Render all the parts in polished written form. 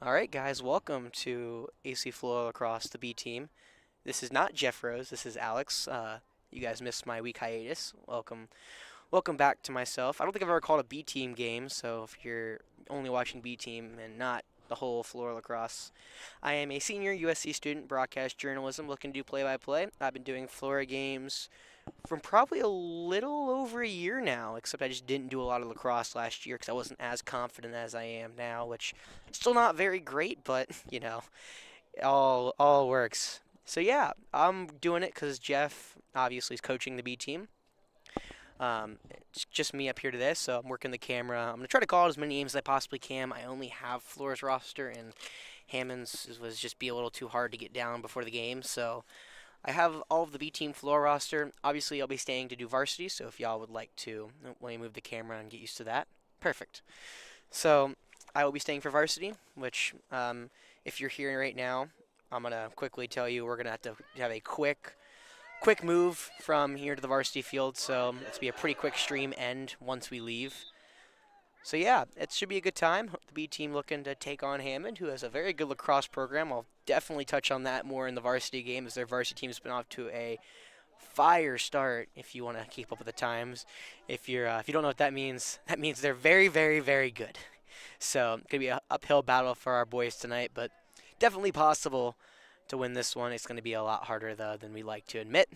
Alright guys, welcome to AC Flora Lacrosse, the B Team. This is not Jeff Rose, this is Alex. You guys missed my week hiatus. Welcome back to myself. I don't think I've ever called a B Team game, so if you're only watching B Team and not the whole Flora Lacrosse. I am a senior USC student, broadcast journalism, looking to do play-by-play. I've been doing Flora games from probably a little over a year now, except I just didn't do a lot of lacrosse last year because I wasn't as confident as I am now, which still not very great, but all works. So yeah, I'm doing it because Jeff obviously is coaching the B team. It's just me up here today, so I'm working the camera. I'm gonna try to call out as many games as I possibly can. I only have Flora's roster, and Hammond's was just be a little too hard to get down before the game, so I have all of the B Team Flora roster. Obviously, I'll be staying to do varsity, so if y'all would like to, let me move the camera and get used to that. Perfect. So I will be staying for varsity, which if you're here right now, I'm going to quickly tell you we're going to have a quick move from here to the varsity field, so it's be a pretty quick stream end once we leave. So yeah, it should be a good time. The B team looking to take on Hammond, who has a very good lacrosse program. I'll definitely touch on that more in the varsity game, as their varsity team's been off to a fire start. If you want to keep up with the times, if you don't know what that means they're very, very, very good. So it's gonna be an uphill battle for our boys tonight, but definitely possible to win this one. It's gonna be a lot harder though than we like to admit.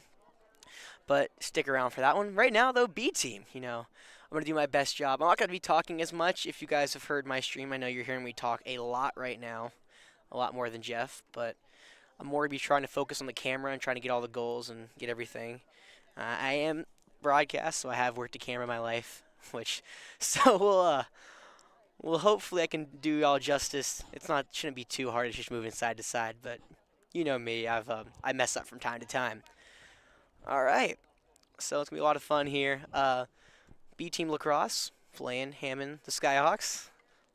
But stick around for that one. Right now though, B team, I'm going to do my best job. I'm not going to be talking as much. If you guys have heard my stream, I know you're hearing me talk a lot right now, a lot more than Jeff, but I'm more going to be trying to focus on the camera and trying to get all the goals and get everything. I am broadcast, so I have worked a camera in my life, so we'll hopefully I can do y'all justice. Shouldn't be too hard. It's just moving side to side, but you know me, I mess up from time to time. All right, so it's going to be a lot of fun here. B Team Lacrosse playing Hammond, the Skyhawks.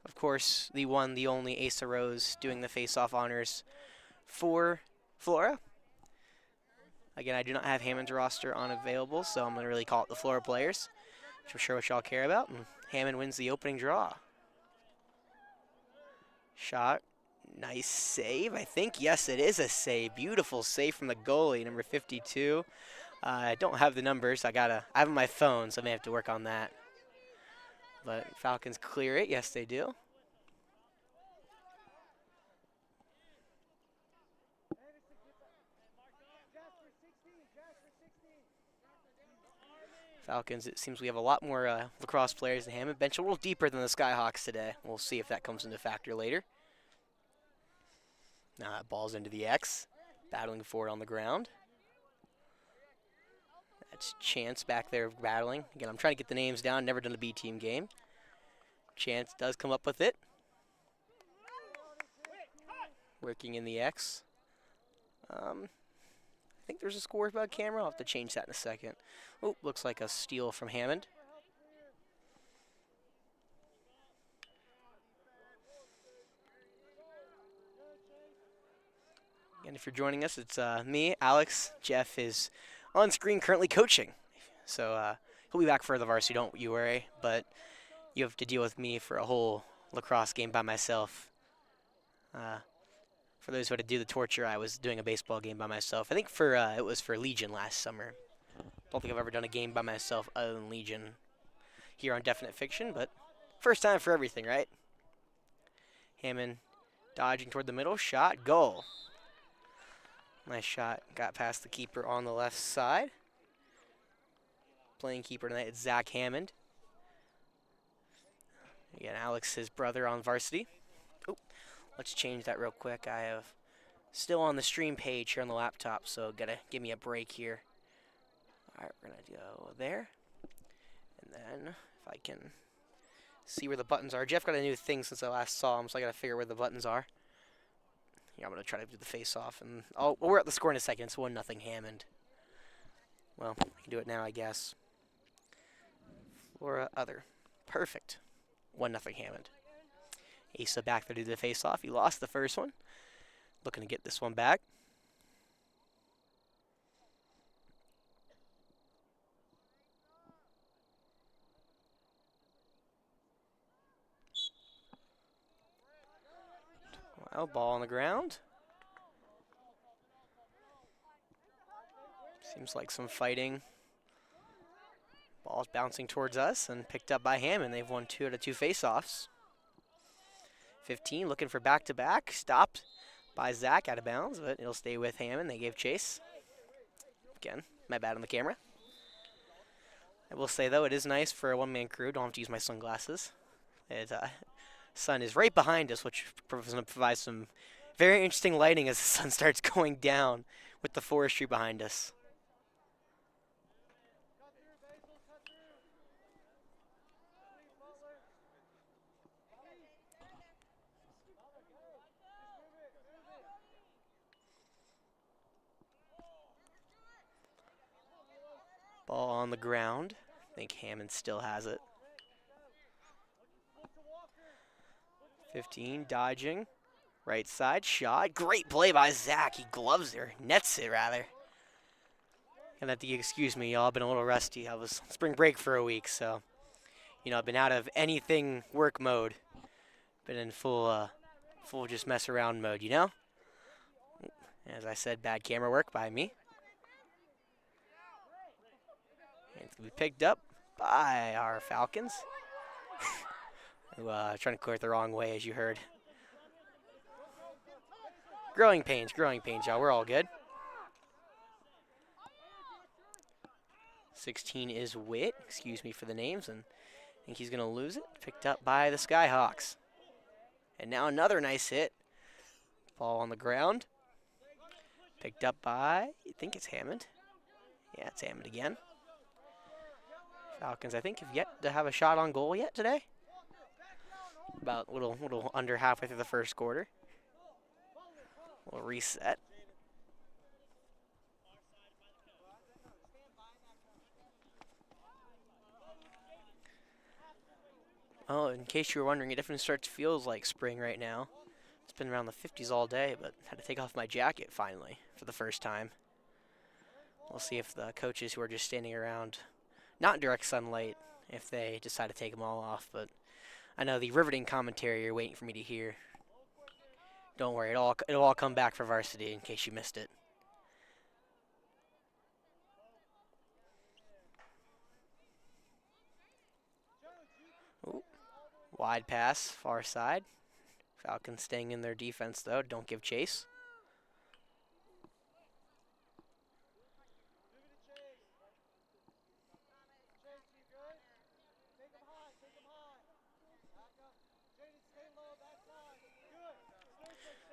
Of course, the one, the only Asa Rose doing the face-off honors for Flora. Again, I do not have Hammond's roster on available, so I'm going to really call it the Flora players, which I'm sure what y'all care about. And Hammond wins the opening draw. Shot. Nice save, I think. Yes, it is a save. Beautiful save from the goalie, number 52. I don't have the numbers. I have them on my phone, so I may have to work on that. But Falcons clear it. Yes, they do. Falcons, it seems we have a lot more lacrosse players than Hammond. Bench a little deeper than the Skyhawks today. We'll see if that comes into factor later. Now that ball's into the X. Battling for it on the ground. That's Chance back there battling. Again, I'm trying to get the names down. Never done a B team game. Chance does come up with it. Working in the X. I think there's a score about camera. I'll have to change that in a second. Oh, looks like a steal from Hammond. And if you're joining us, it's me, Alex. Jeff is on screen currently coaching. So he'll be back for the varsity, don't you worry. But you have to deal with me for a whole lacrosse game by myself. For those who had to do the torture, I was doing a baseball game by myself. I think it was for Legion last summer. Don't think I've ever done a game by myself other than Legion here on Definite Fiction, but first time for everything, right? Hammond dodging toward the middle, shot, goal. Nice shot, got past the keeper on the left side. Playing keeper tonight is Zach Hammond. Again, Alex, his brother on varsity. Oh, let's change that real quick. I have still on the stream page here on the laptop, so gotta give me a break here. All right, we're gonna go there. And then if I can see where the buttons are. Jeff got a new thing since I last saw him, so I gotta figure where the buttons are. Yeah, I'm going to try to do the face-off. And we're at the score in a second. It's 1-0 Hammond. Well, I can do it now, I guess. Flora, other. Perfect. 1-0 Hammond. Asa back there to do the face-off. He lost the first one. Looking to get this one back. Oh, ball on the ground. Seems like some fighting. Ball's bouncing towards us and picked up by Hammond. They've won 2 out of 2 faceoffs. 15 looking for back-to-back. Stopped by Zach out of bounds, but it'll stay with Hammond. They gave chase. Again, my bad on the camera. I will say, though, it is nice for a one-man crew. Don't have to use my sunglasses. The sun is right behind us, which provides some very interesting lighting as the sun starts going down with the forestry behind us. Ball on the ground. I think Hammond still has it. 15, dodging. Right side, shot. Great play by Zach. He gloves it, or nets it, rather. Gonna have to excuse me, y'all. Been a little rusty. I was on spring break for a week, so, you know, I've been out of anything work mode. Been in full just mess around mode, you know? As I said, bad camera work by me. It's going to be picked up by our Falcons. Who trying to clear it the wrong way, as you heard. Growing pains, y'all. We're all good. 16 is Witt. Excuse me for the names. And I think he's going to lose it. Picked up by the Skyhawks. And now another nice hit. Ball on the ground. Picked up by, I think it's Hammond. Yeah, it's Hammond again. Falcons, I think, have yet to have a shot on goal yet today. About a little under halfway through the first quarter. We'll reset. Oh, in case you were wondering, it definitely starts to feel like spring right now. It's been around the 50s all day, but had to take off my jacket finally for the first time. We'll see if the coaches who are just standing around, not in direct sunlight, if they decide to take them all off, but I know the riveting commentary you're waiting for me to hear. Don't worry, it'll all come back for varsity in case you missed it. Ooh. Wide pass, far side. Falcons staying in their defense, though. Don't give chase.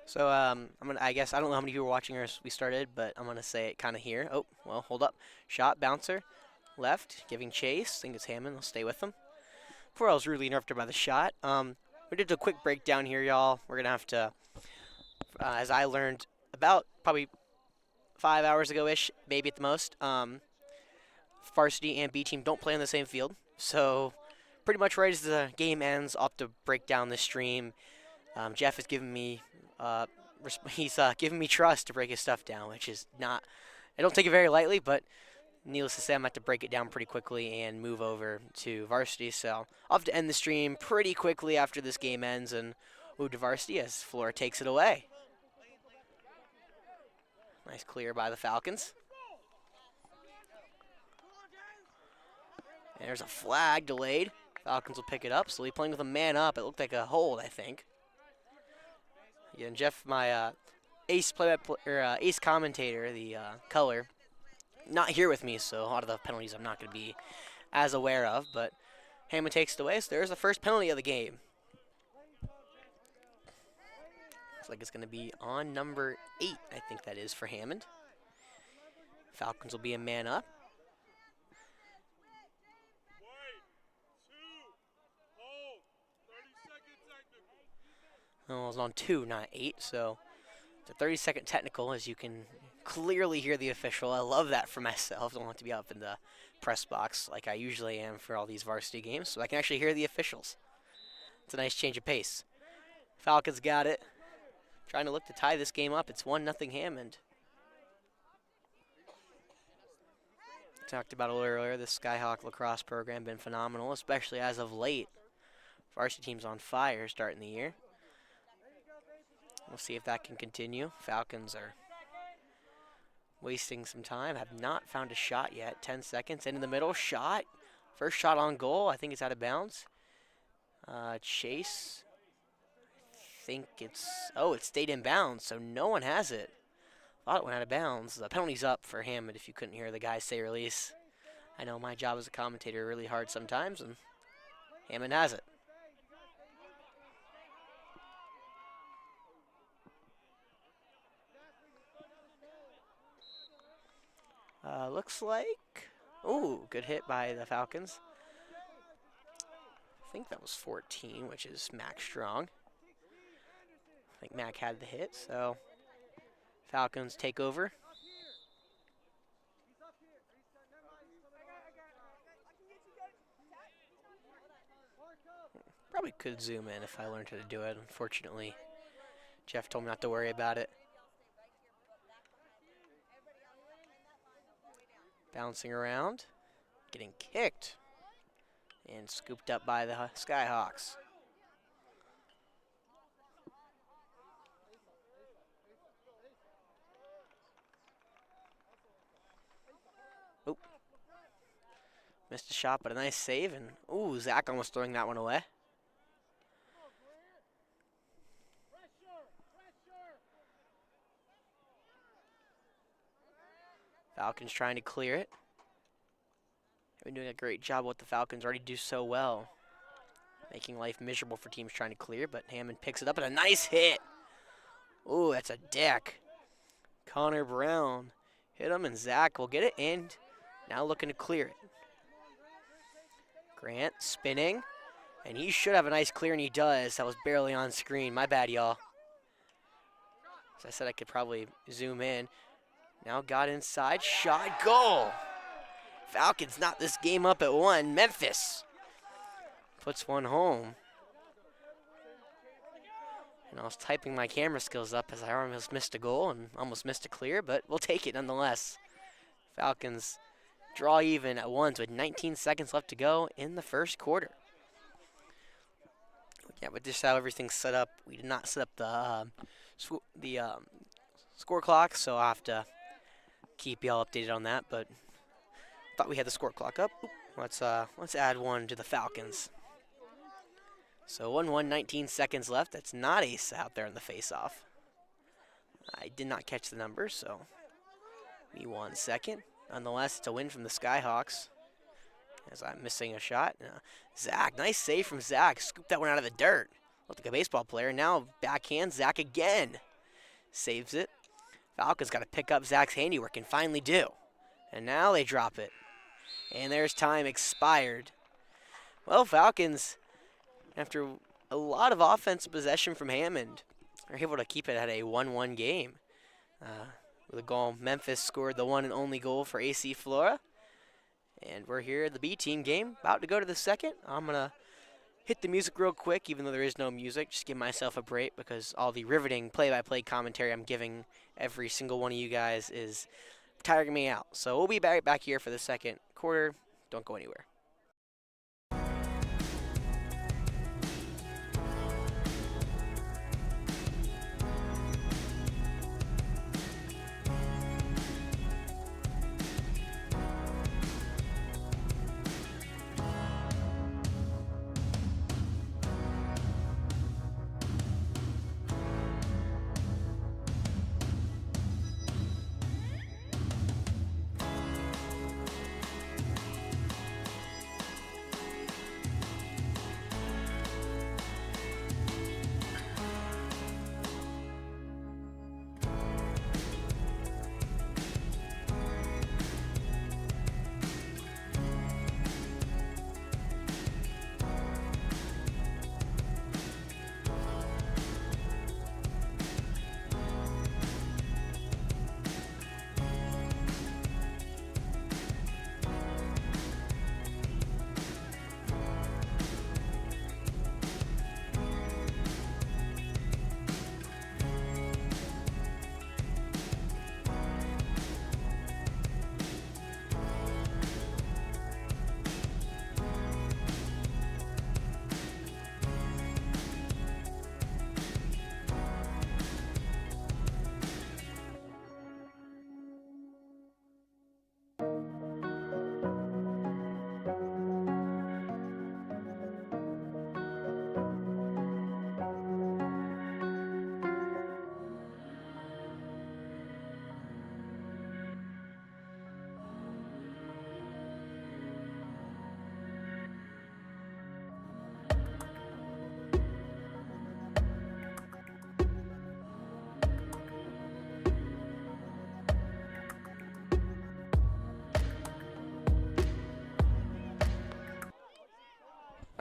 So I guess I don't know how many people were watching as we started, but I'm gonna say it kind of here. Oh, well, hold up. Shot, bouncer, left, giving chase. I think it's Hammond. I'll stay with them. Before I was rudely interrupted by the shot. We did a quick breakdown here, y'all. We're gonna have to, as I learned about probably 5 hours ago-ish, maybe at the most. Varsity and B team don't play on the same field, so pretty much right as the game ends, I'll have to break down the stream. Jeff has given me. He's giving me trust to break his stuff down, which is not, I don't take it very lightly, but needless to say, I'm going to have to break it down pretty quickly and move over to varsity. So I'll have to end the stream pretty quickly after this game ends and move to varsity as Flora takes it away. Nice clear by the Falcons. And there's a flag delayed. Falcons will pick it up. Slowly playing with a man up. It looked like a hold, I think. Again, Jeff, my ace ace commentator, the color, not here with me, so a lot of the penalties I'm not going to be as aware of. But Hammond takes it away, so there's the first penalty of the game. Looks like it's going to be on number 8, I think that is, for Hammond. Falcons will be a man up. Oh, it was on 2, not 8, so it's a 30-second technical, as you can clearly hear the official. I love that for myself. I don't want to be up in the press box like I usually am for all these varsity games, so I can actually hear the officials. It's a nice change of pace. Falcons got it. Trying to look to tie this game up. It's 1-0 Hammond. Talked about it earlier, the Skyhawk lacrosse program been phenomenal, especially as of late. Varsity team's on fire starting the year. We'll see if that can continue. Falcons are wasting some time. Have not found a shot yet. 10 seconds into the middle. Shot. First shot on goal. I think it's out of bounds. Chase. I think it's... Oh, it stayed in bounds, so no one has it. Thought it went out of bounds. The penalty's up for Hammond if you couldn't hear the guy say release. I know my job as a commentator really hard sometimes, and Hammond has it. Looks like... Ooh, good hit by the Falcons. I think that was 14, which is Mac Strong. I think Mac had the hit, so Falcons take over. Probably could zoom in if I learned how to do it. Unfortunately, Jeff told me not to worry about it. Bouncing around, getting kicked, and scooped up by the Skyhawks. Oop. Missed a shot, but a nice save, and ooh, Zach almost throwing that one away. Falcons trying to clear it. They've been doing a great job with the Falcons, already do so well. Making life miserable for teams trying to clear, but Hammond picks it up and a nice hit. Ooh, that's a deck. Connor Brown hit him, and Zach will get it, and now looking to clear it. Grant spinning, and he should have a nice clear, and he does. That was barely on screen. My bad, y'all. As I said, I could probably zoom in. Now got inside, shot, goal. Falcons knot this game up at 1. Memphis puts one home. And I was typing my camera skills up as I almost missed a goal and almost missed a clear, but we'll take it nonetheless. Falcons draw even at 1 with 19 seconds left to go in the first quarter. Yeah, but just how everything's set up, we did not set up the score clock, so I'll have to keep y'all updated on that, but thought we had the score clock up. Oop, let's add 1 to the Falcons. So 1-1, 19 seconds left. That's not Ace out there in the face-off. I did not catch the number, so give me 1 second. Nonetheless, it's a win from the Skyhawks as I'm missing a shot. Zach, nice save from Zach. Scooped that one out of the dirt. Looked like a baseball player. Now backhand Zach again. Saves it. Falcons got to pick up Zach's handiwork and finally do. And now they drop it. And there's time expired. Well, Falcons, after a lot of offensive possession from Hammond, are able to keep it at a 1-1 game. With a goal, Memphis scored the one and only goal for AC Flora. And we're here at the B team game, about to go to the second. I'm going to hit the music real quick, even though there is no music. Just give myself a break because all the riveting play-by-play commentary I'm giving every single one of you guys is tiring me out. So we'll be back here for the second quarter. Don't go anywhere.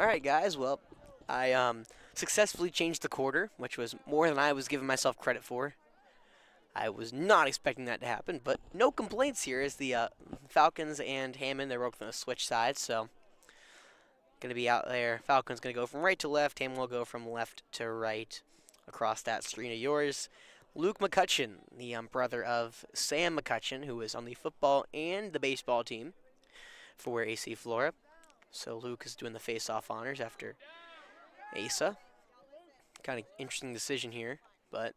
All right, guys. Well, I successfully changed the quarter, which was more than I was giving myself credit for. I was not expecting that to happen, but no complaints here as the Falcons and Hammond, they're both going to switch sides, so going to be out there. Falcons going to go from right to left. Hammond will go from left to right across that screen of yours. Luke McCutcheon, the brother of Sam McCutcheon, who is on the football and the baseball team for AC Flora. So Luke is doing the face-off honors after Asa. Kind of interesting decision here, but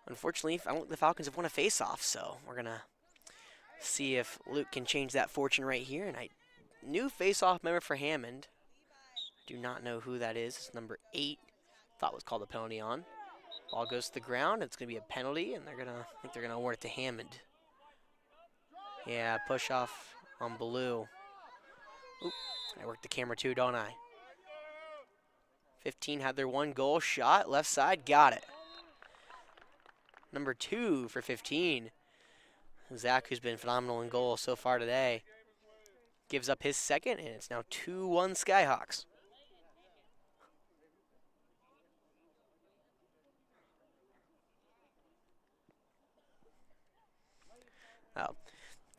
unfortunately, I don't think the Falcons have won a face-off, so we're going to see if Luke can change that fortune right here. And new face-off member for Hammond. I do not know who that is. It's number 8. Thought was called a penalty on. Ball goes to the ground. It's going to be a penalty, and I think they're going to award it to Hammond. Yeah, push off on Blue. Oop, I worked the camera too, don't I? 15 had their one goal shot. Left side, got it. Number 2 for 15. Zach, who's been phenomenal in goal so far today, gives up his second, and it's now 2-1 Skyhawks. Oh,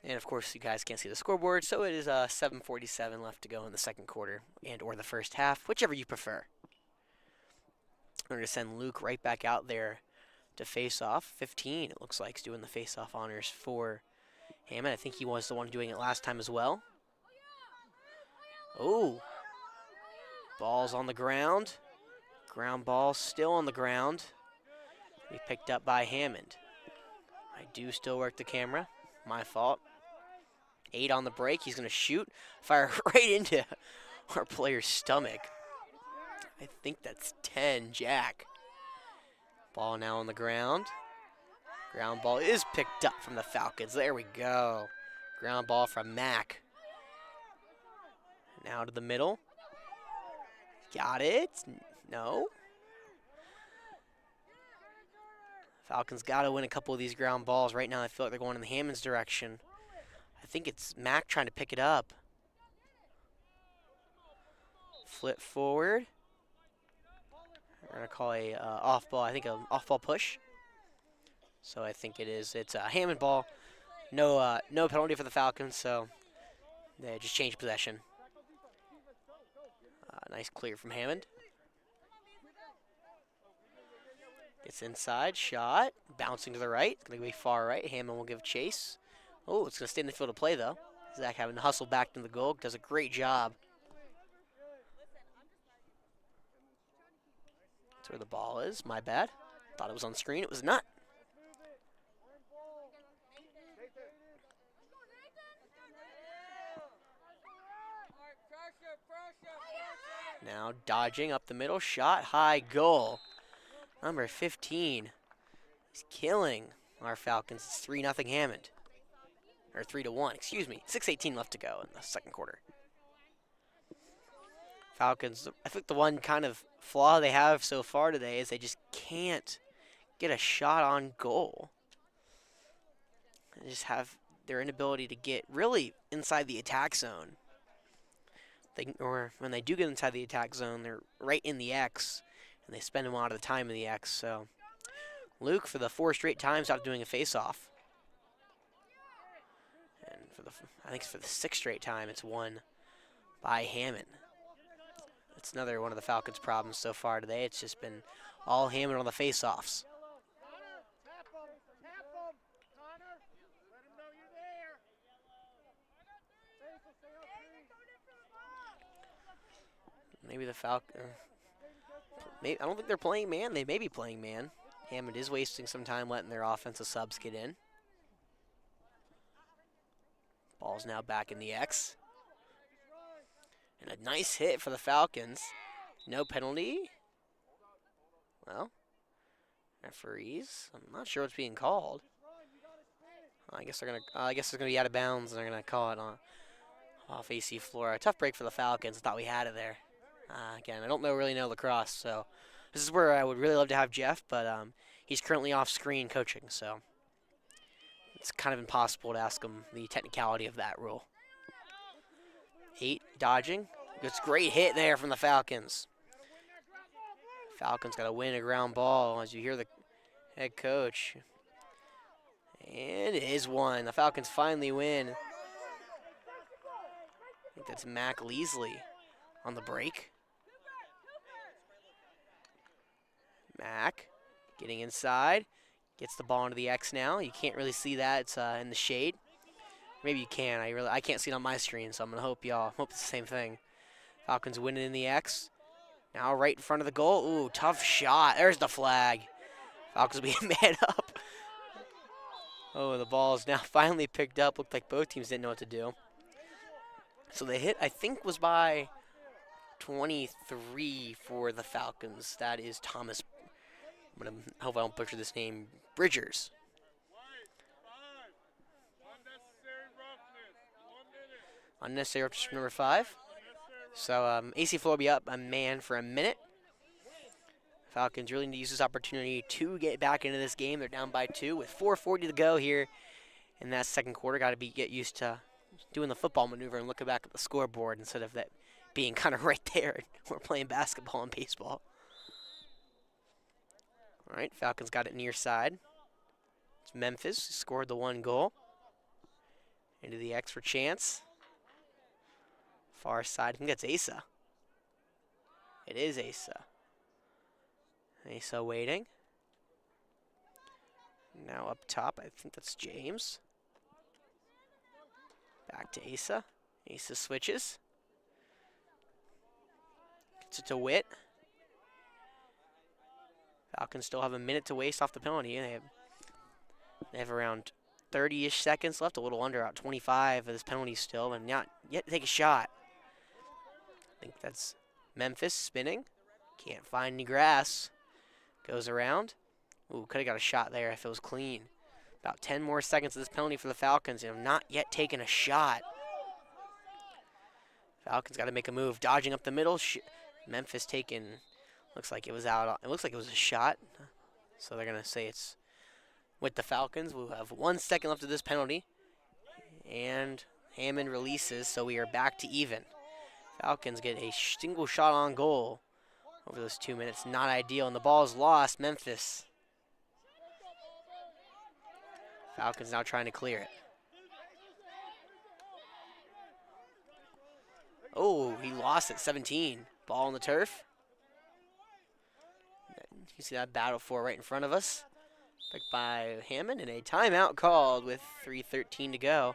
and of course you guys can't see the scoreboard, so it is 7:47 left to go in the second quarter and or the first half, whichever you prefer. We're going to send Luke right back out there to face off. 15, it looks like, is doing the face-off honors for Hammond. I think he was the one doing it last time as well. Oh, ball's on the ground. Ground ball still on the ground. Be picked up by Hammond. I do still work the camera. My fault. 8 on the break. He's going to shoot. Fire right into our player's stomach. I think that's 10, Jack. Ball now on the ground. Ground ball is picked up from the Falcons. There we go. Ground ball from Mac. Now to the middle. Got it. No. Falcons got to win a couple of these ground balls. Right now I feel like they're going in the Hammond's direction. I think it's Mac trying to pick it up. Flip forward. We're going to call a off ball. I think an off ball push. So I think it is. It's a Hammond ball. No penalty for the Falcons, so they just changed possession. Nice clear from Hammond. Gets inside, shot, bouncing to the right. It's going to be far right. Hammond will give chase. Oh, it's going to stay in the field of play, though. Zach having to hustle back to the goal. Does a great job. That's where the ball is. My bad. Thought it was on screen. It was not. Now dodging up the middle. Shot, high, goal. Number 15. He's killing our Falcons. It's 3-0 Hammond. Or 3-1, excuse me. 6:18 left to go in the second quarter. Falcons, I think the one kind of flaw they have so far today is they just can't get a shot on goal. They just have their inability to get really inside the attack zone. Or when they do get inside the attack zone, they're right in the X, and they spend a lot of the time in the X. So Luke, for the 4 straight times, out doing a face-off. And I think for the 6th straight time, it's won by Hammond. It's another one of the Falcons' problems so far today. It's just been all Hammond on the face-offs. Maybe the Falcons. I don't think they're playing man. They may be playing man. Hammond is wasting some time letting their offensive subs get in. Ball's now back in the X. And a nice hit for the Falcons. No penalty. Well, referees. I'm not sure what's being called. I guess they're gonna. I guess it's gonna be out of bounds, and they're gonna call it off AC Flora. Tough break for the Falcons. I thought we had it there. Again, I don't really know lacrosse, so this is where I would really love to have Jeff, but he's currently off screen coaching, so it's kind of impossible to ask him the technicality of that rule. 8 dodging. It's a great hit there from the Falcons. Falcons got to win a ground ball, as you hear the head coach. And it is one. The Falcons finally win. I think that's Mac Leasley on the break. Mac getting inside. Gets the ball into the X now. You can't really see that. It's in the shade. Maybe you can. I can't see it on my screen, so I'm going to hope y'all hope it's the same thing. Falcons winning in the X. Now right in front of the goal. Ooh, tough shot. There's the flag. Falcons being man up. Oh, the ball is now finally picked up. Looked like both teams didn't know what to do. So the hit, I think, was by 23 for the Falcons. That is Thomas. I hope I don't butcher this name. Bridgers. Unnecessary roughness from number 5. So AC Flora will be up a man for a minute. Falcons really need to use this opportunity to get back into this game. They're down by 2 with 4:40 to go here in that second quarter. Got to get used to doing the football maneuver and looking back at the scoreboard instead of that being kind of right there. We're playing basketball and baseball. All right, Falcons got it near side. It's Memphis who scored the 1 goal. Into the X for Chance. Far side, I think that's Asa. It is Asa. Asa waiting. Now up top, I think that's James. Back to Asa. Asa switches. Gets it to Witt. Falcons still have a minute to waste off the penalty. They have around 30-ish seconds left, a little under, about 25 of this penalty still, and not yet to take a shot. I think that's Memphis spinning. Can't find any grass. Goes around. Ooh, could have got a shot there if it was clean. About 10 more seconds of this penalty for the Falcons, and have not yet taken a shot. Falcons got to make a move. Dodging up the middle. Memphis taking, looks like it was out. It looks like it was a shot. So they're going to say it's with the Falcons. We'll have 1 second left of this penalty. And Hammond releases, so we are back to even. Falcons get a single shot on goal over those 2 minutes. Not ideal, and the ball is lost. Memphis. Falcons now trying to clear it. Oh, he lost it, 17. Ball on the turf. You see that battle for right in front of us. Picked by Hammond, and a timeout called with 3:13 to go.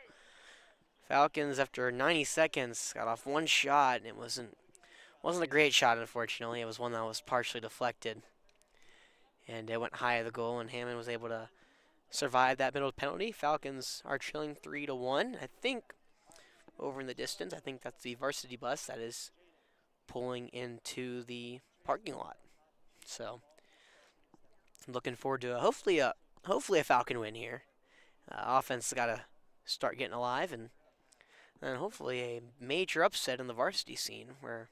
Falcons, after 90 seconds, got off 1 shot, and it wasn't a great shot, unfortunately. It was one that was partially deflected. And it went high of the goal, and Hammond was able to survive that middle penalty. Falcons are trailing 3-1. I think over in the distance, I think that's the varsity bus that is pulling into the parking lot. So I'm looking forward to hopefully a Falcon win here. Offense has got to start getting alive, and hopefully a major upset in the varsity scene where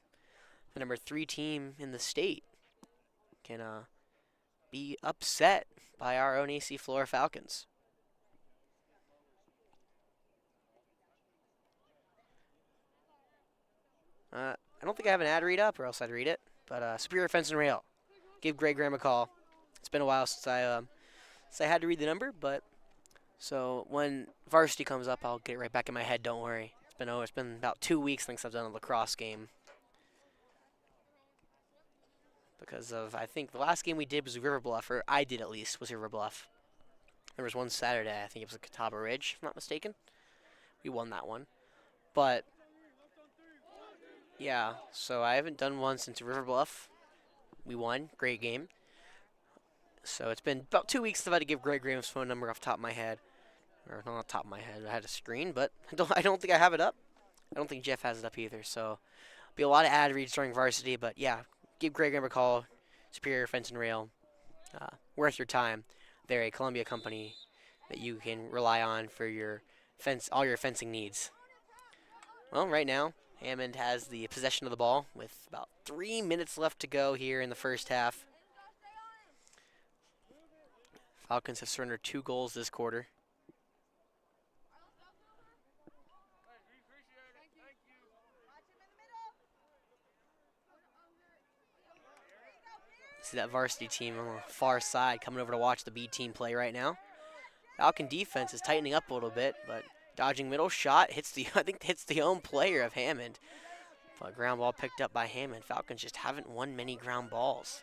the number 3 team in the state can be upset by our own AC Flora Falcons. I don't think I have an ad read up, or else I'd read it. But Superior Fence and Rail, give Greg Graham a call. It's been a while since I had to read the number, but so when varsity comes up, I'll get it right back in my head. Don't worry. It's been about 2 weeks since I've done a lacrosse game. Because of, I think the last game we did was River Bluff, or I did at least, was River Bluff. There was one Saturday, I think it was at Catawba Ridge, if I'm not mistaken. We won that one. But yeah, so I haven't done one since River Bluff. We won, great game. So it's been about 2 weeks since I've had to give Greg Graham's phone number off the top of my head. Or not off the top of my head, I had a screen, but I don't think I have it up. I don't think Jeff has it up either, so be a lot of ad reads during varsity, but yeah, give Greg Graham a call. Superior Fence and Rail, worth your time. They're a Columbia company that you can rely on for your all your fencing needs. Well, right now, Hammond has the possession of the ball with about 3 minutes left to go here in the first half. Falcons have surrendered 2 goals this quarter. See that varsity team on the far side coming over to watch the B team play right now. Falcon defense is tightening up a little bit, but dodging middle shot hits the I think hits the own player of Hammond. But ground ball picked up by Hammond. Falcons just haven't won many ground balls.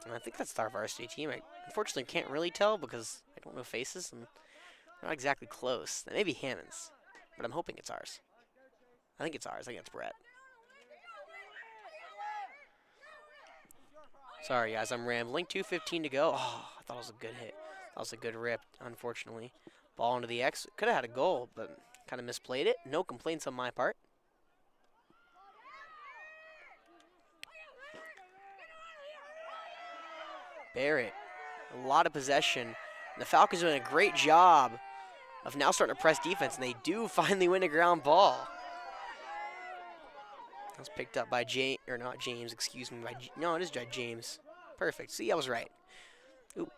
And I think that's our varsity team. I unfortunately can't really tell because I don't know faces and they're not exactly close. That may be Hammond's, but I'm hoping it's ours. I think it's ours. I think it's Brett. Sorry, guys, I'm rambling. 2:15 to go. Oh, I thought it was a good hit. That was a good rip, unfortunately. Ball into the X. Could have had a goal, but kind of misplayed it. No complaints on my part. Barrett, a lot of possession. And the Falcons are doing a great job of now starting to press defense, and they do finally win a ground ball. That was picked up by James, or not James, excuse me. No, it is James. Perfect. See, I was right. Oop.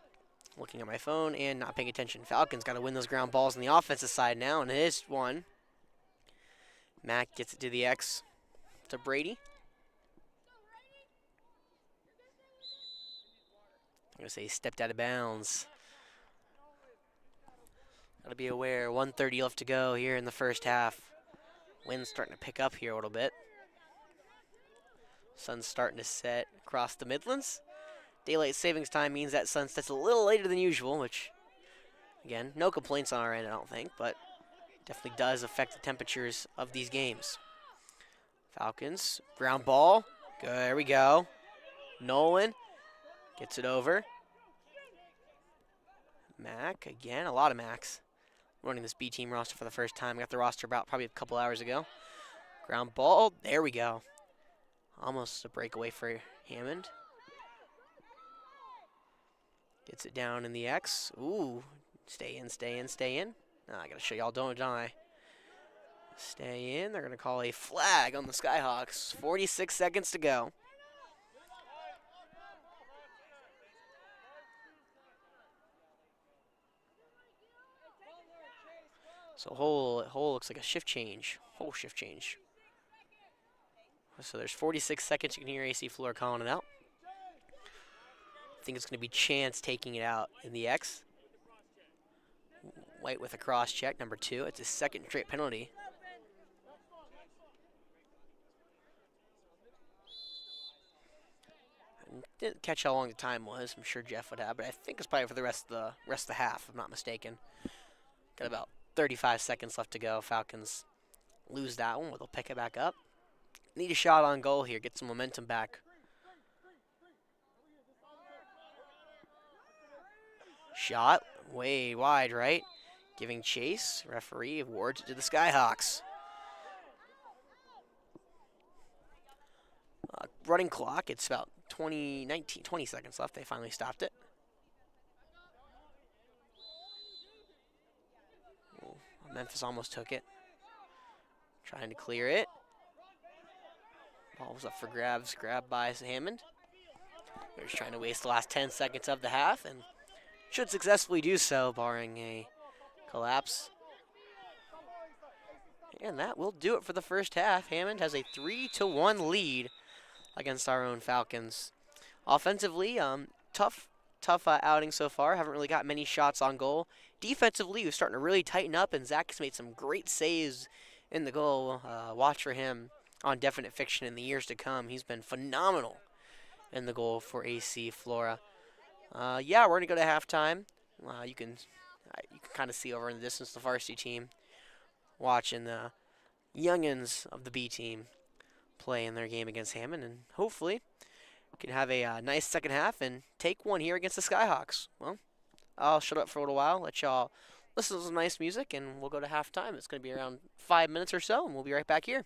Looking at my phone and not paying attention. Falcons got to win those ground balls on the offensive side now, and it is one. Mack gets it to the X to Brady. I'm going to say he stepped out of bounds. Got to be aware. 1:30 left to go here in the first half. Wind's starting to pick up here a little bit. Sun's starting to set across the Midlands. Daylight savings time means that sun sets a little later than usual, which, again, no complaints on our end, I don't think, but definitely does affect the temperatures of these games. Falcons, ground ball. There we go. Nolan gets it over. Mack, again, a lot of Macks. Running this B team roster for the first time. Got the roster about probably a couple hours ago. Ground ball, there we go. Almost a breakaway for Hammond. Gets it down in the X. Ooh, stay in, stay in, stay in. Now I gotta show y'all, don't I? Stay in. They're gonna call a flag on the Skyhawks. 46 seconds to go. So whole looks like a shift change. Whole shift change. So there's 46 seconds. You can hear AC Flora calling it out. I think it's going to be Chance taking it out in the X. White with a cross check, number 2. It's his second straight penalty. I didn't catch how long the time was. I'm sure Jeff would have, but I think it's probably for the rest of the half, if I'm not mistaken. Got about 35 seconds left to go. Falcons lose that one, but they'll pick it back up. Need a shot on goal here, get some momentum back. Shot way wide, right? Giving chase. Referee awards it to the Skyhawks. Running clock, it's about 20 seconds left. They finally stopped it. Memphis almost took it. Trying to clear it. Ball was up for grabs, grabbed by Hammond. They're just trying to waste the last 10 seconds of the half and should successfully do so, barring a collapse. And that will do it for the first half. Hammond has a 3-1 lead against our own Falcons. Offensively, tough outing so far. Haven't really got many shots on goal. Defensively, we're starting to really tighten up, and Zach has made some great saves in the goal. Watch for him on Definite Fiction in the years to come. He's been phenomenal in the goal for AC Flora. Yeah, we're going to go to halftime. You can kind of see over in the distance the varsity team watching the youngins of the B team play in their game against Hammond, and hopefully we can have a nice second half and take one here against the Skyhawks. Well, I'll shut up for a little while, let y'all listen to some nice music, and we'll go to halftime. It's going to be around 5 minutes or so, and we'll be right back here.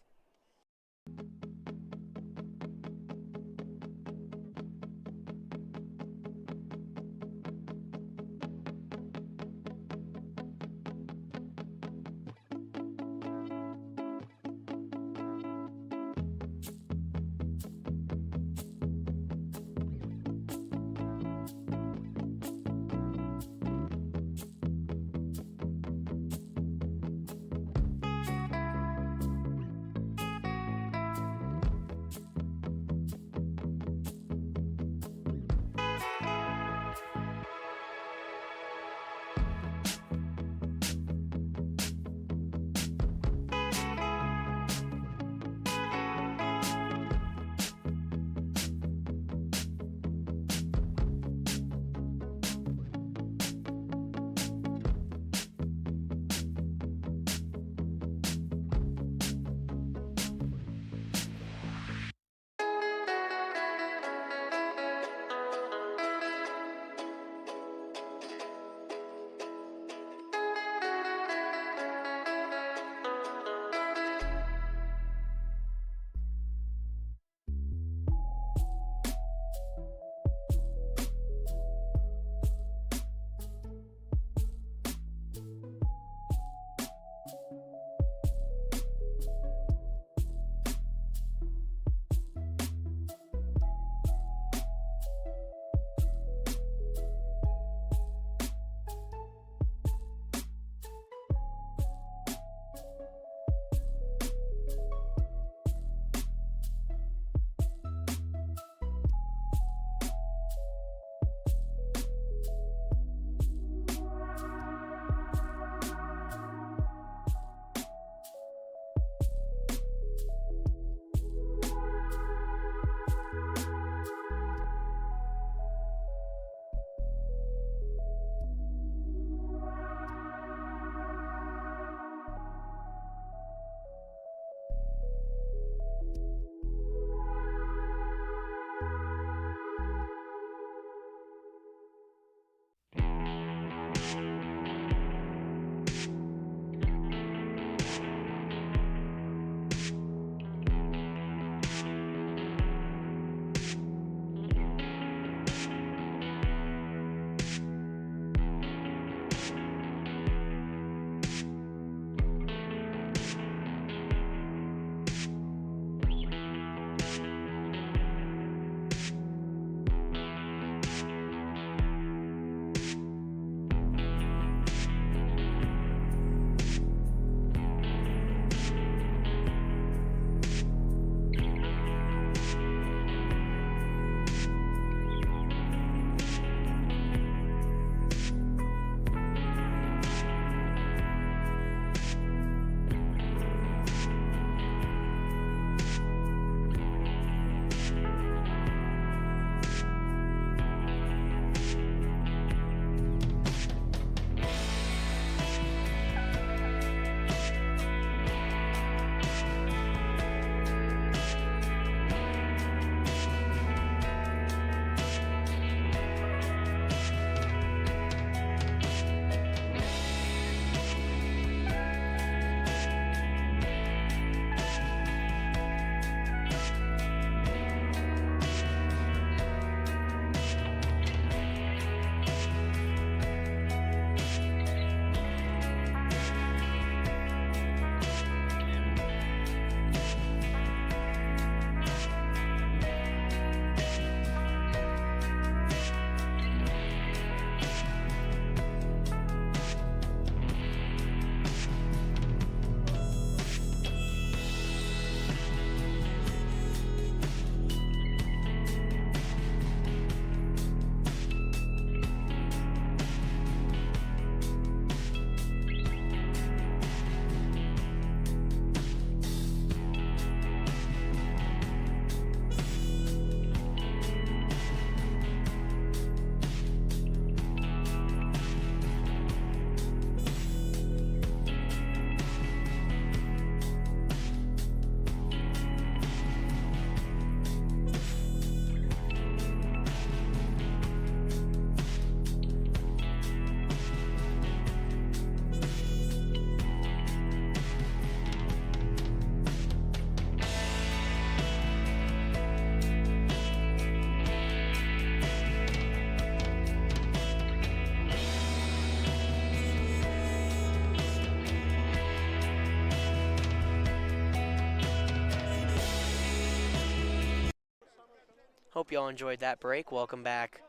Hope you all enjoyed that break. Welcome back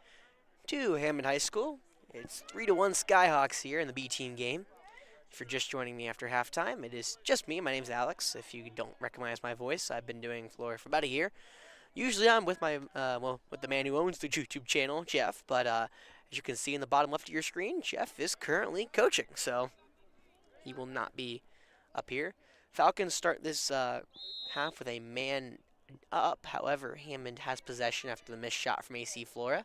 to Hammond High School. It's 3-1 Skyhawks here in the B Team game. If you're just joining me after halftime, it is just me. My name's Alex. If you don't recognize my voice, I've been doing Flora for about a year. Usually I'm with my with the man who owns the YouTube channel, Jeff. But as you can see in the bottom left of your screen, Jeff is currently coaching, so he will not be up here. Falcons start this half with a man up. However, Hammond has possession after the missed shot from AC Flora.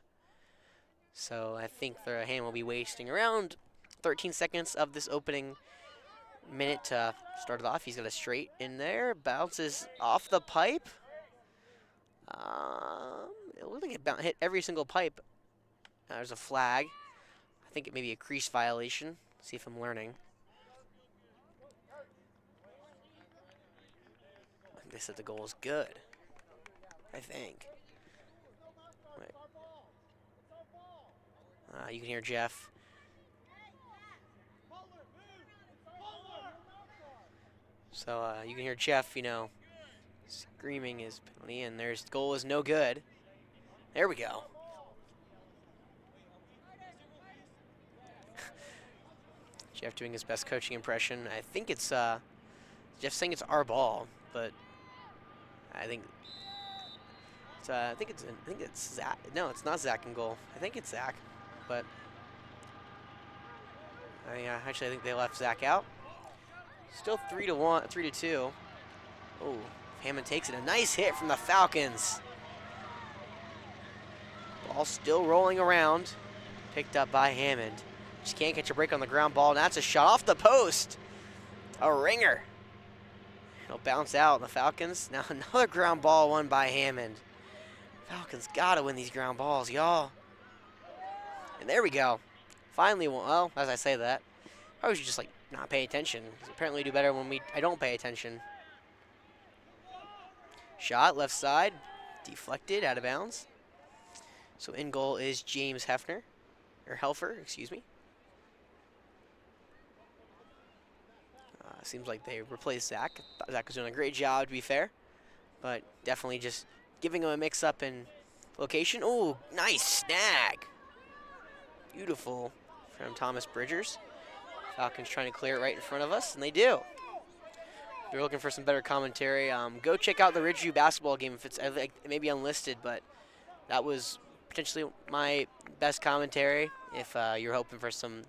So I think Hammond will be wasting around 13 seconds of this opening minute to start it off. He's got a straight in there. Bounces off the pipe. It looks like it hit every single pipe. There's a flag. I think it may be a crease violation. See if I'm learning. I think they said the goal is good. I think. You can hear Jeff. So you can hear Jeff, screaming his penalty, and there's goal is no good. There we go. Jeff doing his best coaching impression. I think it's Jeff saying it's our ball, but I think it's Zach. No, it's not Zach in goal. I think it's Zach, but actually I think they left Zach out. Still 3-2. Oh, Hammond takes it. A nice hit from the Falcons. Ball still rolling around. Picked up by Hammond. Just can't catch a break on the ground ball. And that's a shot off the post. A ringer. It'll bounce out. The Falcons. Now another ground ball won by Hammond. Falcons got to win these ground balls, y'all. And there we go. Finally, well, as I say that, I should just not pay attention. Apparently, do better when I don't pay attention. Shot left side, deflected, out of bounds. So in goal is James Helfer, excuse me. Seems like they replaced Zach. Zach was doing a great job, to be fair, but definitely just giving him a mix-up in location. Oh, nice snag. Beautiful from Thomas Bridgers. Falcons trying to clear it right in front of us, and they do. If you're looking for some better commentary, go check out the Ridgeview basketball game. If it may be unlisted, but that was potentially my best commentary. If you're hoping for some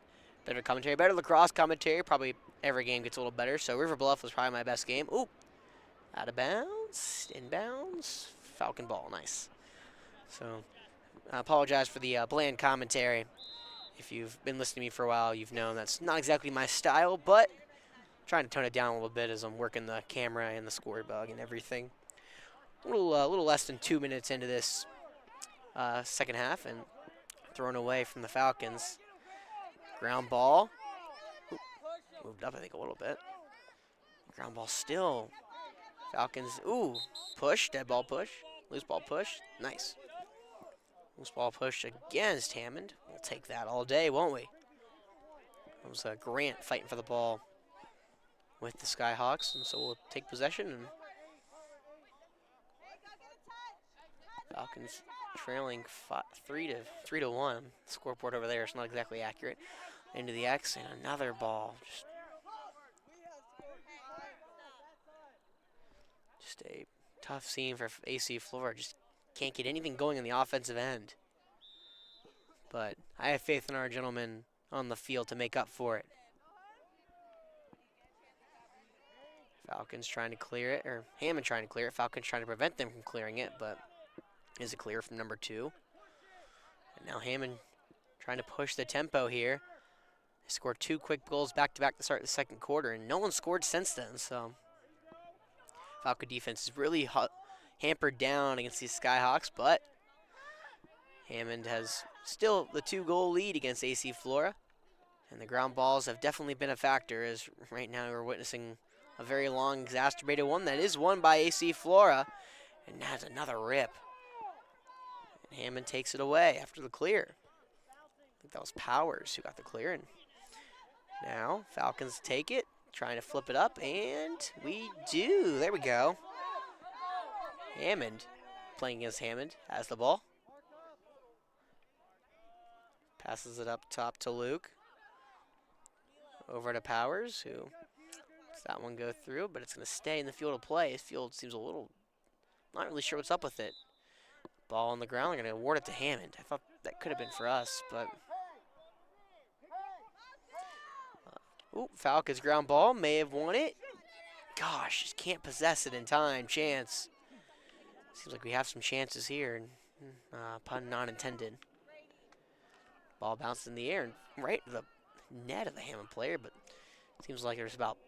better commentary, better lacrosse commentary, probably every game gets a little better. So River Bluff was probably my best game. Ooh, out of bounds, inbounds, Falcon ball, nice. So I apologize for the bland commentary. If you've been listening to me for a while, you've known that's not exactly my style, but I'm trying to tone it down a little bit as I'm working the camera and the score bug and everything. A little less than 2 minutes into this second half, and thrown away from the Falcons. Ground ball. Ooh, moved up, I think, a little bit. Ground ball still. Falcons, ooh, push, dead ball push, loose ball push, nice. Loose ball push against Hammond. We'll take that all day, won't we? It was Grant fighting for the ball with the Skyhawks, and so we'll take possession. And Falcons trailing 3-1. Scoreboard over there is not exactly accurate. Into the X, and another ball. Just a tough scene for AC Flora. Just can't get anything going on the offensive end. But I have faith in our gentlemen on the field to make up for it. Falcons trying to clear it, or Hammond trying to clear it. Falcons trying to prevent them from clearing it, but is it clear from number 2? And now Hammond trying to push the tempo here. They scored 2 quick goals back-to-back to start the second quarter, and no one scored since then, so Falcon defense is really hampered down against these Skyhawks, but Hammond has still the 2-goal lead against AC Flora, and the ground balls have definitely been a factor, as right now we're witnessing a very long, exacerbated one that is won by AC Flora, and that's another rip. And Hammond takes it away after the clear. I think that was Powers who got the clear, and now Falcons take it, trying to flip it up, and we do. There we go. Hammond playing against Hammond. Has the ball. Passes it up top to Luke. Over to Powers, who lets that one go through, but it's going to stay in the field of play. His field seems a little, not really sure what's up with it. Ball on the ground. They're going to award it to Hammond. I thought that could have been for us, but. Ooh, Falcons ground ball. May have won it. Gosh, just can't possess it in time. Chance. Seems like we have some chances here. Pun not intended. Ball bounced in the air and right to the net of the Hammond player, but seems like there's about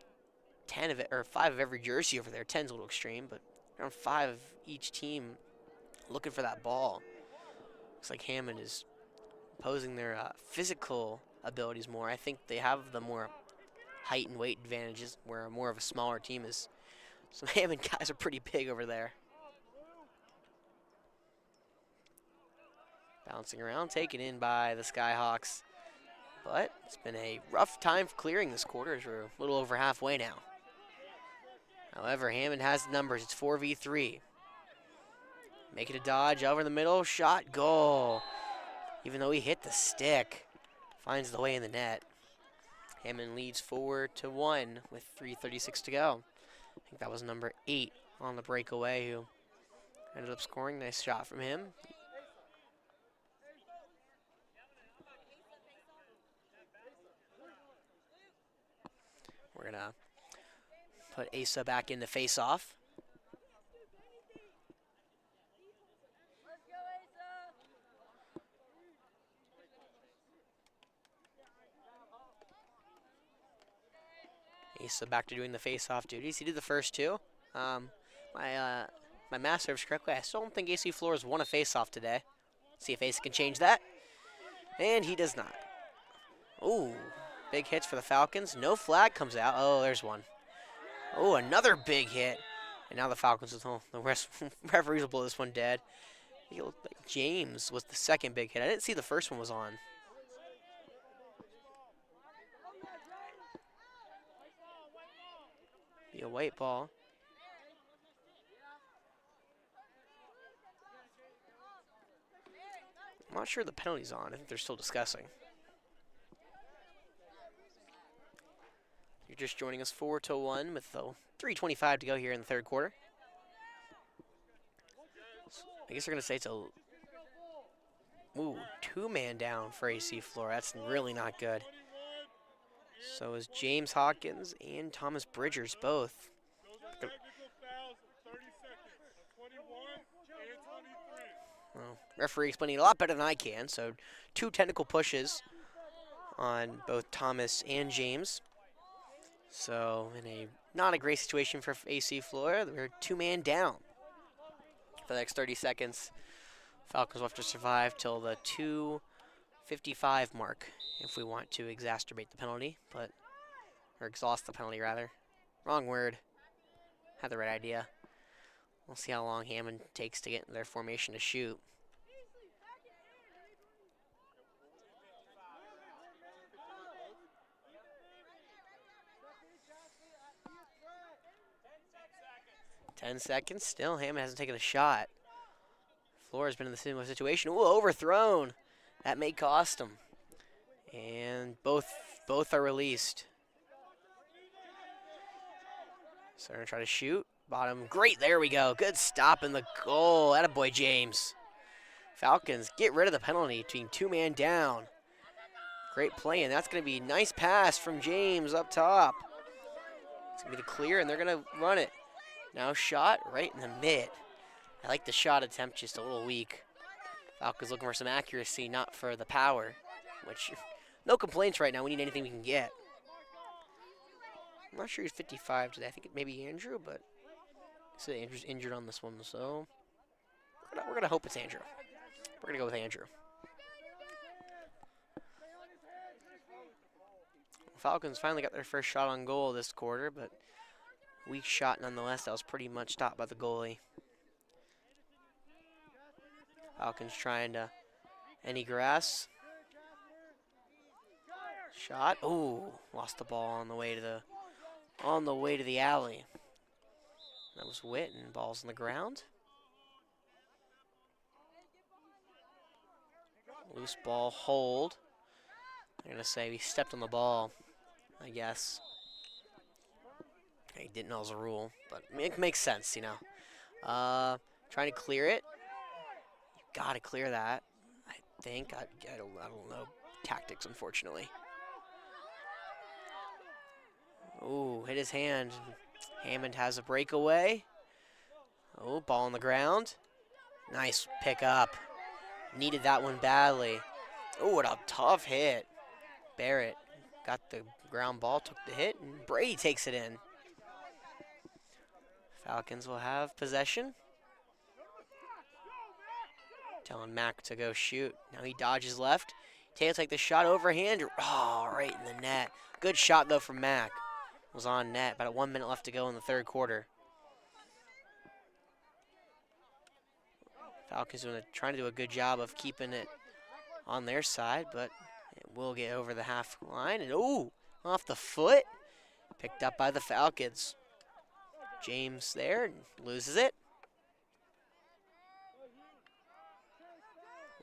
10 of it, or 5 of every jersey over there. 10's a little extreme, but around 5 of each team looking for that ball. Looks like Hammond is posing their physical abilities more. I think they have the more height and weight advantages, where more of a smaller team is. Some Hammond guys are pretty big over there. Bouncing around, taken in by the Skyhawks. But it's been a rough time for clearing this quarter, as we're a little over halfway now. However, Hammond has the numbers. It's 4v3. Make it a dodge over the middle. Shot, goal. Even though he hit the stick, finds the way in the net. Hammond leads 4-1 with 3:36 to go. I think that was number 8 on the breakaway who ended up scoring. Nice shot from him. We're going to put Asa back in the face-off. Asa back to doing the face-off duties. He did the first 2. My math serves correctly. I still don't think AC Flores won a face-off today. See if Asa can change that. And he does not. Ooh. Big hits for the Falcons. No flag comes out. Oh, there's one. Oh, another big hit. And now the Falcons with the referees will blow this one dead. It looked like James was the second big hit. I didn't see the first one was on. Be a white ball. I'm not sure the penalty's on. I think they're still discussing. You're just joining us 4-1 with 3:25 to go here in the third quarter. So I guess they're going to say it's a 2-man down for AC Flora. That's really not good. So is James Hawkins and Thomas Bridgers both. Well, referee explaining it a lot better than I can. So 2 technical pushes on both Thomas and James. So in a not a great situation for AC Flora, we're 2-man down for the next 30 seconds. Falcons will have to survive till the 2:55 mark if we want to exacerbate the penalty, or exhaust the penalty rather. Wrong word. Had the right idea. We'll see how long Hammond takes to get in their formation to shoot. Ten seconds. Still, Hammond hasn't taken a shot. Flora's been in the similar situation. Ooh, overthrown. That may cost him. And both are released. So they're going to try to shoot. Bottom. Great. There we go. Good stop in the goal. Attaboy, James. Falcons get rid of the penalty, being 2-man down. Great play, and that's going to be a nice pass from James up top. It's going to be the clear, and they're going to run it. Now shot right in the mid. I like the shot attempt, just a little weak. Falcons looking for some accuracy, not for the power, which no complaints right now. We need anything we can get. I'm not sure he's 55 today. I think it may be Andrew, but so Andrew's injured on this one, so we're gonna hope it's Andrew. We're gonna go with Andrew. Falcons finally got their first shot on goal this quarter, but weak shot nonetheless. That was pretty much stopped by the goalie. Falcons trying to any grass. Shot. Ooh, lost the ball on the way to the alley. That was Witt, and ball's on the ground. Loose ball hold. I'm going to say he stepped on the ball, I guess. He didn't know it was a rule, but it makes sense, you know. Trying to clear it. You got to clear that, I think. I don't know tactics, unfortunately. Ooh, hit his hand. Hammond has a breakaway. Oh, ball on the ground. Nice pickup. Needed that one badly. Oh, what a tough hit. Barrett got the ground ball, took the hit, and Brady takes it in. Falcons will have possession. Telling Mack to go shoot. Now he dodges left. Takes like the shot overhand. Oh, right in the net. Good shot, though, from Mack. Was on net. About 1 minute left to go in the third quarter. Falcons trying to do a good job of keeping it on their side, but it will get over the half line. And, ooh, off the foot. Picked up by the Falcons. James there, loses it.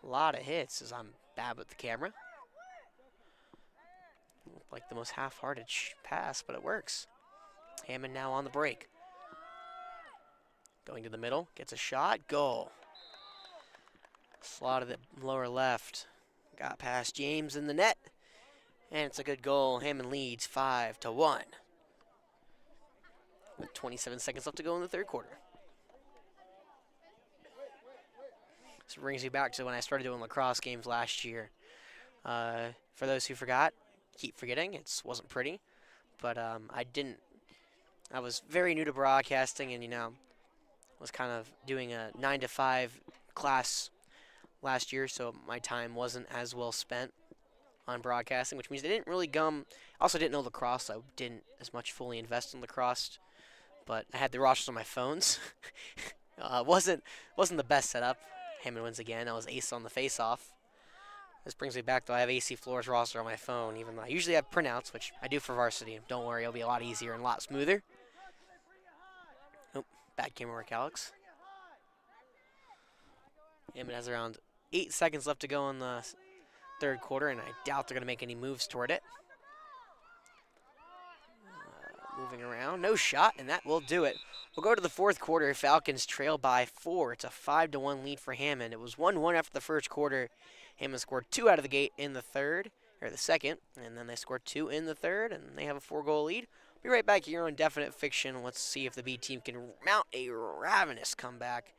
A lot of hits as I'm bad with the camera. Looked like the most half-hearted pass, but it works. Hammond now on the break. Going to the middle, gets a shot, goal. Slotted it lower left. Got past James in the net. And it's a good goal. Hammond leads 5-1. With 27 seconds left to go in the third quarter. This brings me back to when I started doing lacrosse games last year. For those who forgot, keep forgetting, it wasn't pretty. But I was very new to broadcasting and, you know, was kind of doing a 9 to 5 class last year, so my time wasn't as well spent on broadcasting, which means I didn't really also didn't know lacrosse. I didn't as much fully invest in lacrosse, but I had the rosters on my phones. Wasn't the best setup. Hammond wins again. I was ace on the face-off. This brings me back, though. I have AC Flora's roster on my phone, even though I usually have printouts, which I do for varsity. Don't worry, it'll be a lot easier and a lot smoother. Oh, bad camera work, Alex. Hammond has around 8 seconds left to go in the third quarter, and I doubt they're going to make any moves toward it. Moving around, no shot, and that will do it. We'll go to the fourth quarter. Falcons trail by 4. It's a 5-1 lead for Hammond. It was 1-1 after the first quarter. Hammond scored 2 out of the gate in the second, and then they scored 2 in the third, and they have a 4-goal lead. Be right back here on Definite Fiction. Let's see if the B team can mount a ravenous comeback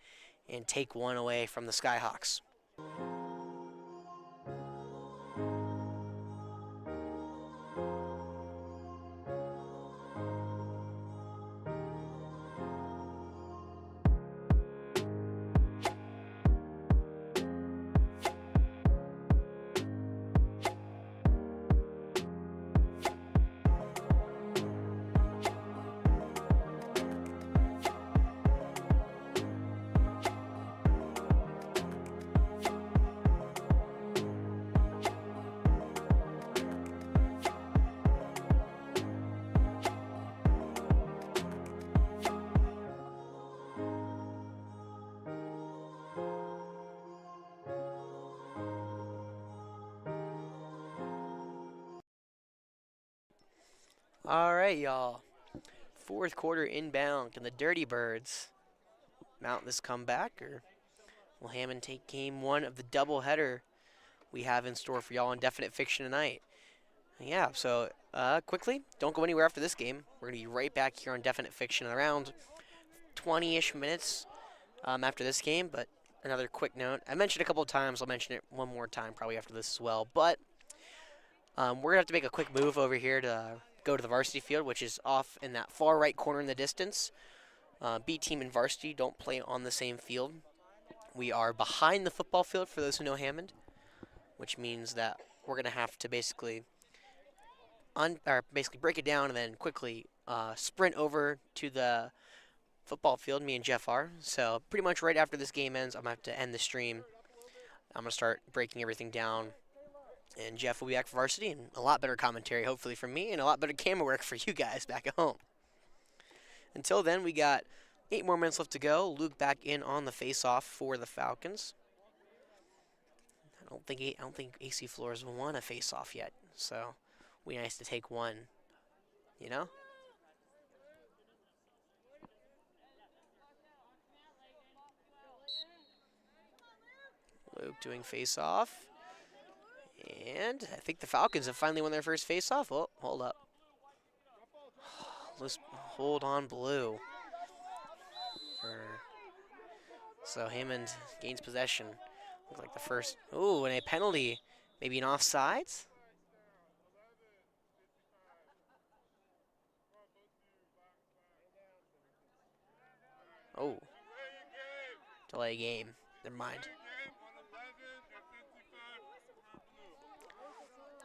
and take one away from the Skyhawks. All right, y'all. Fourth quarter inbound. Can the Dirty Birds mount this comeback, or will Hammond take game 1 of the doubleheader we have in store for y'all on Definite Fiction tonight? Yeah, so quickly, don't go anywhere after this game. We're going to be right back here on Definite Fiction in around 20-ish minutes after this game, but another quick note. I mentioned a couple of times. I'll mention it one more time probably after this as well, but we're going to have to make a quick move over here to go to the varsity field, which is off in that far right corner in the distance. B team and varsity don't play on the same field. We are behind the football field for those who know Hammond, which means that we're going to have to basically break it down and then quickly sprint over to the football field. Me and Jeff are. So pretty much right after this game ends, I'm going to have to end the stream. I'm going to start breaking everything down. And Jeff will be back for varsity, and a lot better commentary, hopefully, from me, and a lot better camera work for you guys back at home. Until then, we got 8 more minutes left to go. Luke back in on the face-off for the Falcons. I don't think AC Flora's won a face-off yet, so it'd be nice to take one, you know? Luke doing face-off. And I think the Falcons have finally won their first face-off. Oh, hold up. Let's hold on, Blue. So Hammond gains possession. Looks like the first. Ooh, and a penalty. Maybe an offsides? Oh. Delay game. Never mind.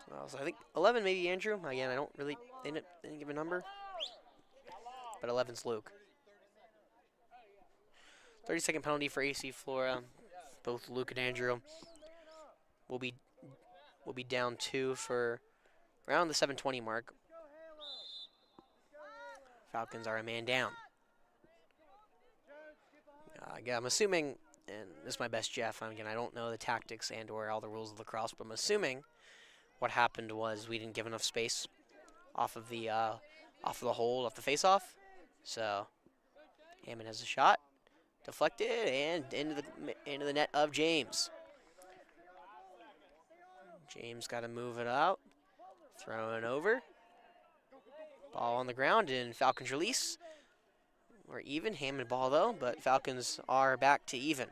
Well, so I think 11 maybe Andrew. Again, I don't really. They didn't give a number. But 11's Luke. 30-second penalty for AC Flora. Both Luke and Andrew will be down 2 for around the 7:20 mark. Falcons are a man down. Again, I'm assuming, and this is my best Jeff. Again, I don't know the tactics and/or all the rules of lacrosse, but I'm assuming what happened was we didn't give enough space off of the hold, off the face-off. So Hammond has a shot, deflected, and into the net of James. James got to move it out, throw it over. Ball on the ground, and Falcons release. We're even, Hammond ball though, but Falcons are back to even.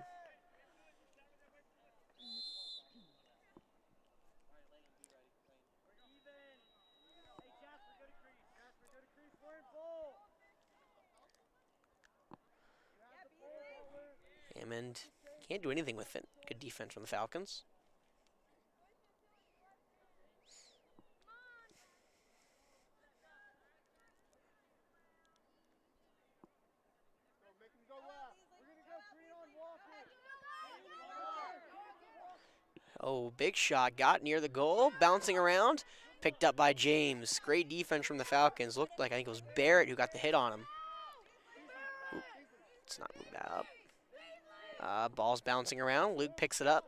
Hammond can't do anything with it. Good defense from the Falcons. Oh, big shot. Got near the goal. Bouncing around. Picked up by James. Great defense from the Falcons. Looked like I think it was Barrett who got the hit on him. Ooh, it's not moved up. Ball's bouncing around. Luke picks it up.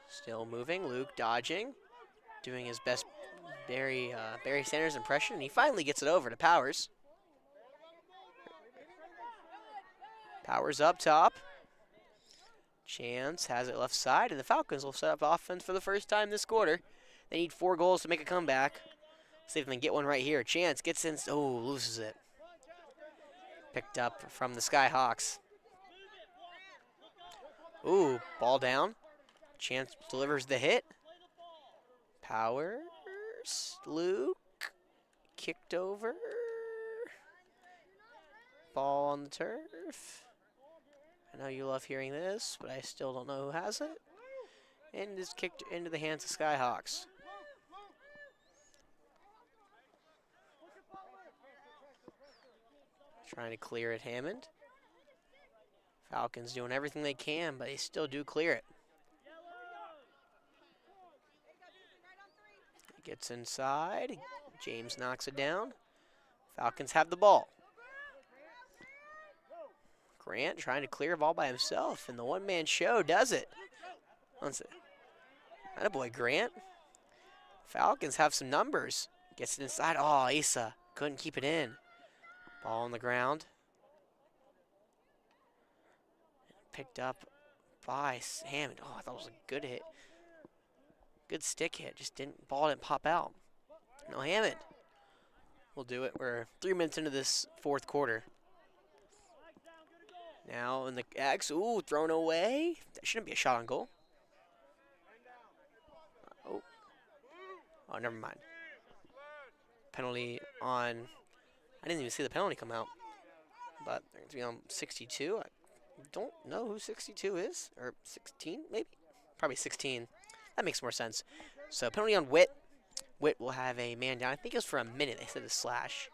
Still moving. Luke dodging. Doing his best Barry Sanders impression. And he finally gets it over to Powers. Powers up top. Chance has it left side, and the Falcons will set up offense for the first time this quarter. They need 4 goals to make a comeback. See if they can get one right here. Chance gets in. Oh, loses it. Picked up from the Skyhawks. Ooh, ball down. Chance delivers the hit. Powers. Luke. Kicked over. Ball on the turf. I know you love hearing this, but I still don't know who has it. And it's kicked into the hands of Skyhawks. Trying to clear it, Hammond. Falcons doing everything they can, but they still do clear it. Gets inside. James knocks it down. Falcons have the ball. Grant trying to clear a ball by himself, and the one-man show does it. Attaboy, Grant. Falcons have some numbers. Gets it inside. Oh, Asa couldn't keep it in. Ball on the ground. Picked up by Hammond. Oh, I thought it was a good hit. Good stick hit. Just ball didn't pop out. No, Hammond will do it. We're 3 minutes into this 4th quarter. Now in the X, ooh, thrown away. That shouldn't be a shot on goal. Oh, never mind. Penalty on, I didn't even see the penalty come out. But they're going to be on 62. I don't know who 62 is, or 16 maybe? Probably 16. That makes more sense. So penalty on Witt. Witt will have a man down. I think it was for a minute. They said a slash.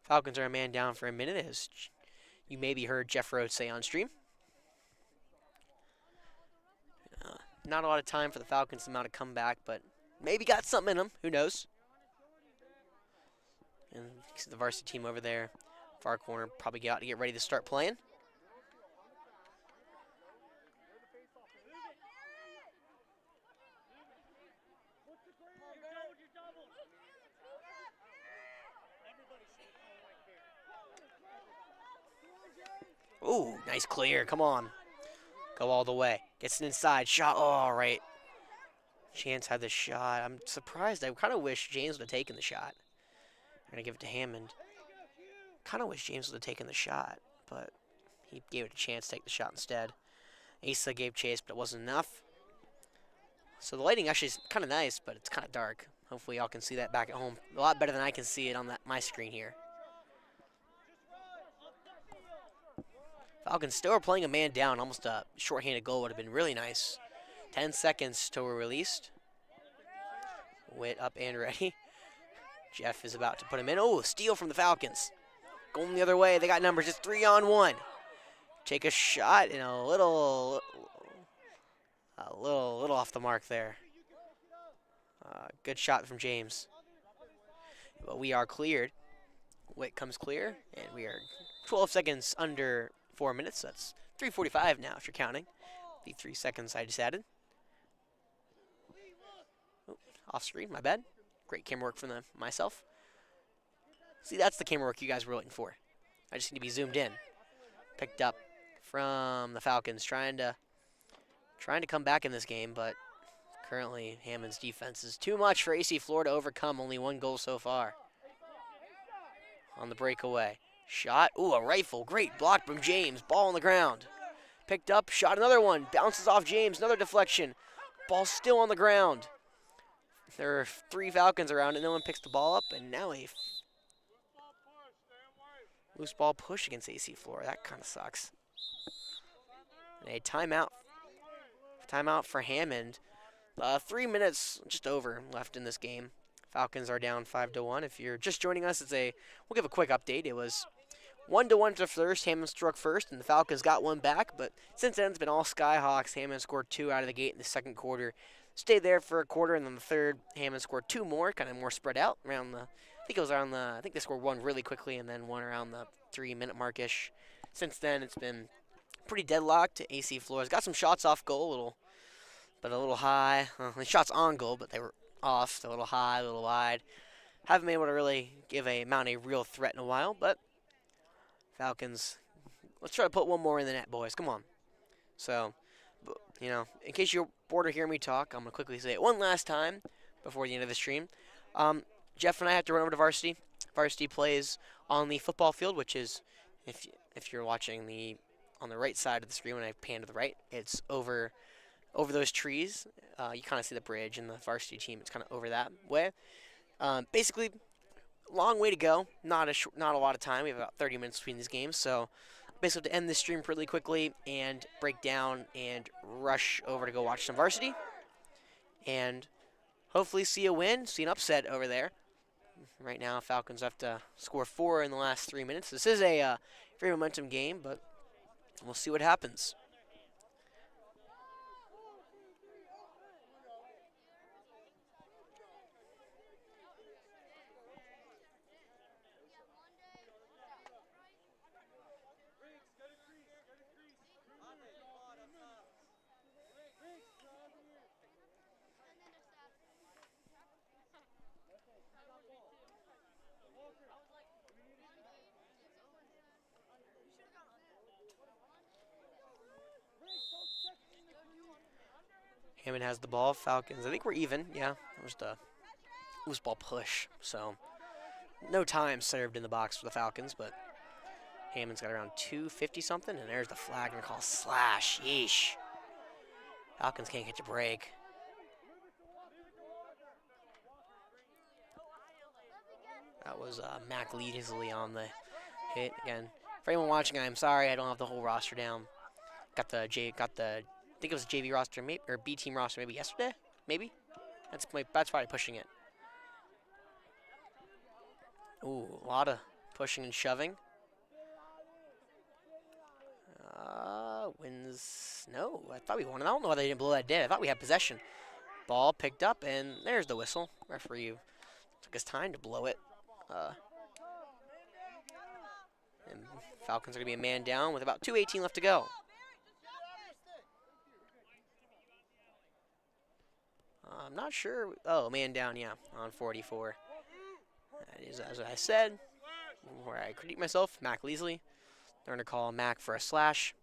Falcons are a man down for a minute, as you maybe heard Jeff Rhodes say on stream. Not a lot of time for the Falcons to mount a comeback, but maybe got something in them. Who knows? See the varsity team over there, far corner, probably got to get ready to start playing. Ooh, nice clear. Come on. Go all the way. Gets it inside. Shot. Oh, all right. Chance had the shot. I'm surprised. I kind of wish James would have taken the shot. I'm going to give it to Hammond. Kind of wish James would have taken the shot, but he gave it a chance to take the shot instead. Asa gave chase, but it wasn't enough. So the lighting actually is kind of nice, but it's kind of dark. Hopefully y'all can see that back at home. A lot better than I can see it on my screen here. Falcons still are playing a man down. Almost a shorthanded goal would have been really nice. 10 seconds till we're released. Witt up and ready. Jeff is about to put him in. Oh, steal from the Falcons. Going the other way. They got numbers. It's 3-on-1. Take a shot and a little off the mark there. Good shot from James. But we are cleared. Witt comes clear, and we are 12 seconds under 4 minutes. That's 3:45 now if you're counting. The 3 seconds I just added. Oh, off screen, my bad. Great camera work from myself. See, that's the camera work you guys were looking for. I just need to be zoomed in. Picked up from the Falcons, trying to come back in this game, but currently Hammond's defense is too much for AC Flora to overcome. Only 1 goal so far. On the breakaway. Shot. Ooh, a rifle. Great block from James. Ball on the ground. Picked up. Shot another one. Bounces off James. Another deflection. Ball still on the ground. There are 3 Falcons around it. No one picks the ball up. And now a loose ball push against AC Flora. That kind of sucks. And a timeout. Timeout for Hammond. 3 minutes just over left in this game. Falcons are down 5-1. If you're just joining us, we'll give a quick update. It was 1-1 to first. Hammond struck first, and the Falcons got one back. But since then, it's been all Skyhawks. Hammond scored 2 out of the gate in the second quarter. Stayed there for a quarter, and then the third, Hammond scored 2 more, kind of more spread out around the. I think they scored 1 really quickly, and then 1 around the 3-minute markish. Since then, it's been pretty deadlocked. AC Flora's got some shots off goal, but a little high. The shots on goal, but they were off, a little high, a little wide. Haven't been able to really mount a real threat in a while, but Falcons, let's try to put 1 more in the net, boys. Come on. So, in case you're bored of hearing me talk, I'm going to quickly say it one last time before the end of the stream. Jeff and I have to run over to varsity. Varsity plays on the football field, which is, if you're watching on the right side of the screen when I pan to the right, it's over those trees. You kind of see the bridge, and the varsity team, it's kind of over that way. Basically, long way to go. Not a lot of time. We have about 30 minutes between these games, so basically to end this stream pretty quickly and break down and rush over to go watch some varsity, and hopefully see a win, see an upset over there. Right now, Falcons have to score 4 in the last 3 minutes. This is a very momentum game, but we'll see what happens. Hammond has the ball. Falcons, I think we're even. Yeah, it was the loose ball push. So no time served in the box for the Falcons, but Hammond's got around 250 something, and there's the flag and call slash. Yeesh. Falcons can't catch a break. That was Mac lead easily on the hit again. For anyone watching, I'm sorry I don't have the whole roster down. Got the I think it was a JV roster, maybe, or B team roster, maybe yesterday, maybe. That's probably pushing it. Ooh, a lot of pushing and shoving. Wins. No, I thought we won. I don't know why they didn't blow that dead. I thought we had possession. Ball picked up, and there's the whistle. Referee took his time to blow it. Falcons are going to be a man down with about 2:18 left to go. I'm not sure. Oh, man down, yeah, on 44. That is, as I said, where I critique myself, Mac Leasley. They're going to call Mac for a slash.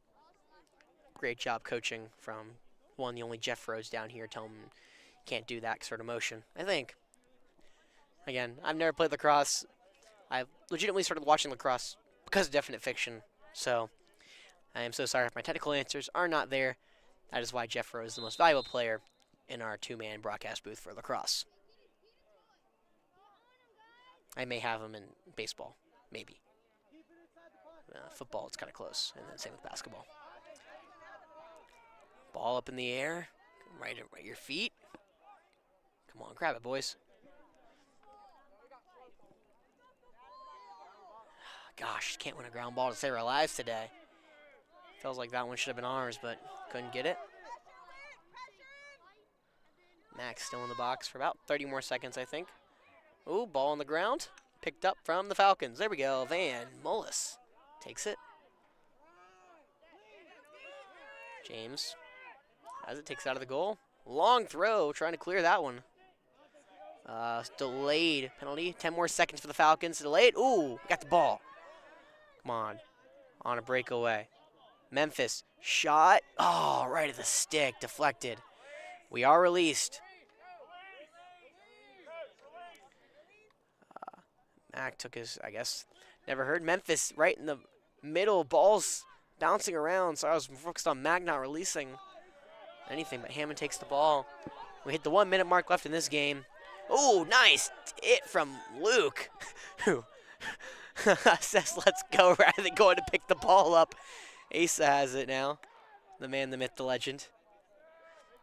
Great job coaching from the only Jeff Rose down here. Tell him can't do that sort of motion, I think. Again, I've never played lacrosse. I've legitimately started watching lacrosse because of Definite Fiction. So I am so sorry if my technical answers are not there. That is why Jeff Rose is the most valuable player in our two-man broadcast booth for lacrosse. I may have him in baseball, maybe. Football, it's kind of close, and then same with basketball. Ball up in the air, right at your feet. Come on, grab it, boys. Gosh, can't win a ground ball to save our lives today. Feels like that one should have been ours, but couldn't get it. Max still in the box for about 30 more seconds, I think. Ooh, ball on the ground. Picked up from the Falcons. There we go. Van Mullis takes it. James as it takes it out of the goal. Long throw, trying to clear that one. Delayed penalty. 10 more seconds for the Falcons. Delayed. Ooh, got the ball. Come on a breakaway. Memphis, shot. Oh, right at the stick, deflected. We are released. Mac took his, I guess, never heard. Memphis right in the middle, balls bouncing around, so I was focused on Mac not releasing anything, but Hammond takes the ball. We hit the 1 minute mark left in this game. Oh, nice hit from Luke, who says let's go rather than going to pick the ball up. Asa has it now. The man, the myth, the legend.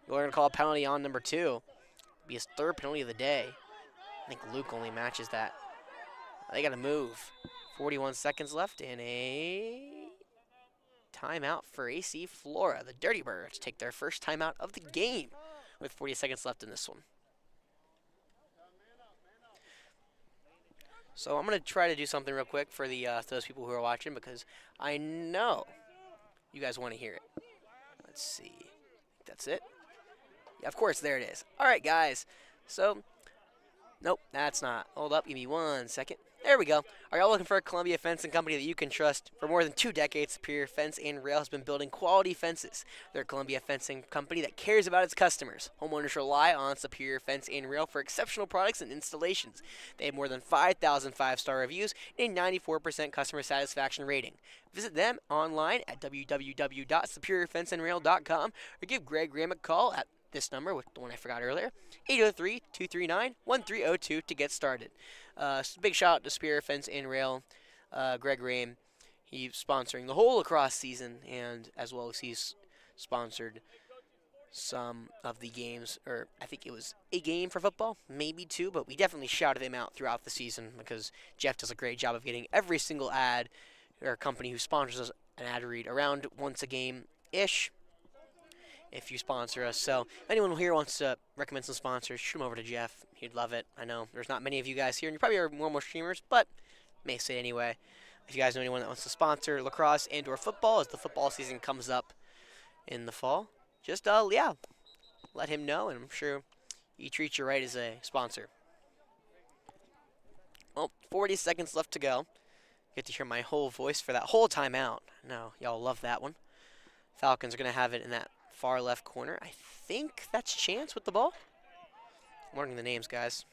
We're going to call a penalty on number 2. It'll be his 3rd penalty of the day. I think Luke only matches that. They got to move. 41 seconds left and a timeout for AC Flora. The Dirty Birds take their first timeout of the game with 40 seconds left in this one. So I'm going to try to do something real quick for those people who are watching because I know you guys want to hear it. Let's see. That's it. Yeah, of course, there it is. All right, guys. So, nope, that's not. Hold up. Give me 1 second. There we go. Are y'all looking for a Columbia fencing company that you can trust? For more than 2 decades, Superior Fence and Rail has been building quality fences. They're a Columbia fencing company that cares about its customers. Homeowners rely on Superior Fence and Rail for exceptional products and installations. They have more than 5,000 5-star reviews and a 94% customer satisfaction rating. Visit them online at www.superiorfenceandrail.com or give Greg Graham a call at this number, the one I forgot earlier, 803-239-1302 to get started. Big shout out to Superior Fence and Rail, Greg Graham. He's sponsoring the whole lacrosse season, and as well as he's sponsored some of the games, or I think it was a game for football, maybe 2, but we definitely shouted him out throughout the season because Jeff does a great job of getting every single ad or company who sponsors us an ad read around once a game-ish. If you sponsor us. So if anyone here wants to recommend some sponsors, shoot them over to Jeff. He'd love it. I know there's not many of you guys here, and you probably are more streamers, but may say anyway. If you guys know anyone that wants to sponsor lacrosse and or football as the football season comes up in the fall, just, yeah, let him know, and I'm sure he treats you right as a sponsor. Well, 40 seconds left to go. Get to hear my whole voice for that whole timeout. No, y'all love that one. Falcons are going to have it in that far left corner. I think that's Chance with the ball. I'm learning the names, guys.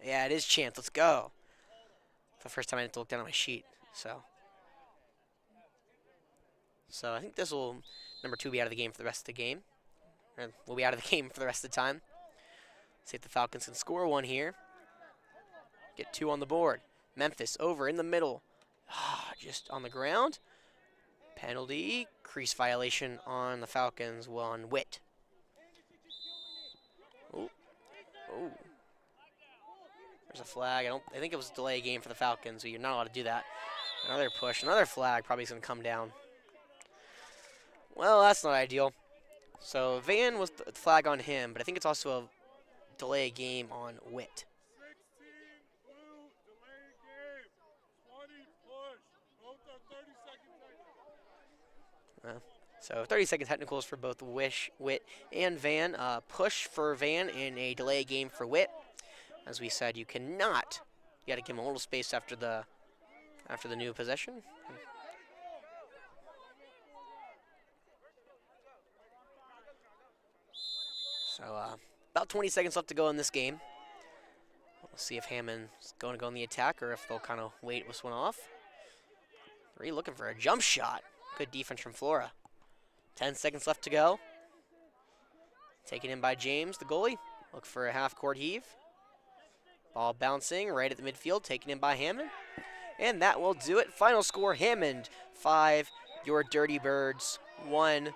Yeah, it is Chance. Let's go. It's the first time I had to look down at my sheet. So I think this will, number 2, be out of the game for the rest of the game. Or we'll be out of the game for the rest of the time. See if the Falcons can score one here. Get 2 on the board. Memphis over in the middle. Just on the ground. Penalty, crease violation on the Falcons, on Witt. Ooh. There's a flag. I think it was a delay game for the Falcons, so you're not allowed to do that. Another push, another flag, probably going to come down. Well, that's not ideal. So Van was the flag on him, but I think it's also a delay game on Witt. So 30-second technicals for both Witt, and Van. Push for Van and a delay game for Witt. As we said, you cannot. You got to give him a little space after the new possession. So about 20 seconds left to go in this game. We'll see if Hammond's going to go in the attack or if they'll kind of wait this one off. Three looking for a jump shot. Good defense from Flora. 10 seconds left to go. Taken in by James, the goalie. Look for a half-court heave. Ball bouncing right at the midfield, taken in by Hammond. And that will do it. Final score, Hammond 5, your Dirty Birds 1.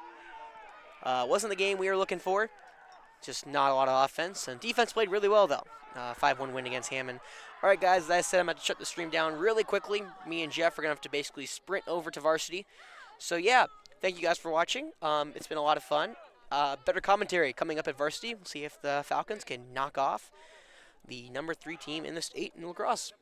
Wasn't the game we were looking for. Just not a lot of offense. And defense played really well, though. 5-1 win against Hammond. All right, guys, as I said, I'm going to shut the stream down really quickly. Me and Jeff are going to have to basically sprint over to varsity. So, yeah, thank you guys for watching. It's been a lot of fun. Better commentary coming up at varsity. We'll see if the Falcons can knock off the number 3 team in the state in lacrosse.